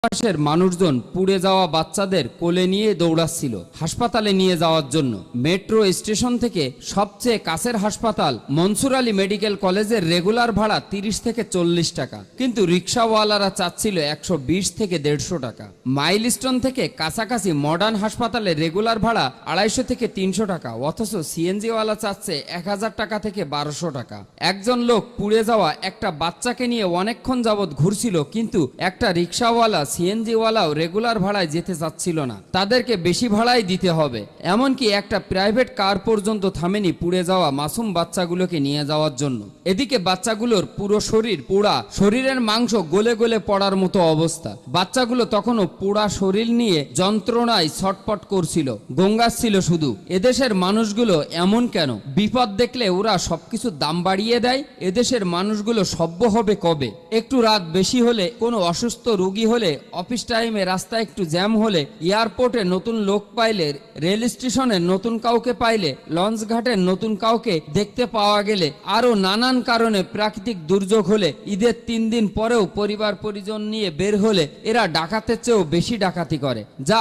আশেপাশের মানুষজন পুড়ে যাওয়া বাচ্চাদের কোলে নিয়ে দৌড়াচ্ছিল হাসপাতালে নিয়ে যাওয়ার জন্য। মেট্রো স্টেশন থেকে সবচেয়ে কাছের হাসপাতাল মনসুর আলী মেডিকেল কলেজের রেগুলার ভাড়া 30 থেকে 40 টাকা, কিন্তু রিক্সাওয়ালারা চাচ্ছিল 120 থেকে 150 টাকা। মাইলস্টোন থেকে কাছাকাছি মডার্ন হাসপাতালের রেগুলার ভাড়া 250 থেকে 300 টাকা, অথচ সিএনজিওয়ালা চাচ্ছে 1000 টাকা থেকে 1200 টাকা। একজন লোক পুড়ে যাওয়া একটা বাচ্চাকে নিয়ে অনেকক্ষণ যাবৎ ঘুরছিল, কিন্তু একটা রিক্সাওয়ালা সিএনজিওয়ালাও রেগুলার ভাড়ায় যেতে চাচ্ছিল না, তাদেরকে বেশি ভাড়াই দিতে হবে। এমনকি একটা প্রাইভেট কার পর্যন্ত থামেনি পুড়ে যাওয়া মাসুম বাচ্চাগুলোকে নিয়ে যাওয়ার জন্য। এদিকে বাচ্চাগুলোর পুরো শরীর পোড়া, শরীরের মাংস গলে গলে পড়ার মতো অবস্থা। বাচ্চাগুলো তখনও পোড়া শরীর নিয়ে যন্ত্রণায় ছটপট করছিল, গঙ্গাচ্ছিল শুধু। এদেশের মানুষগুলো এমন কেন? বিপদ দেখলে ওরা সবকিছু দাম বাড়িয়ে দেয়। এদেশের মানুষগুলো সভ্য হবে কবে? একটু রাত বেশি হলে, কোনো অসুস্থ রোগী হলে, অফিস টাইমে রাস্তায় একটু জ্যাম হলে, এয়ারপোর্টে নতুন লোক পাইলে, রেল স্টেশনে নতুন কাউকে পাইলে, লঞ্চ ঘাটে নতুন কাউকে দেখতে পাওয়া গেলে, আরো নানান কারণে প্রাকৃতিক দুর্যোগ হলে, ঈদের 3 দিন পরেও পরিবার পরিজন নিয়ে বের হলে এরা ডাকাতের চেয়েও বেশি ডাকাতি করে, যা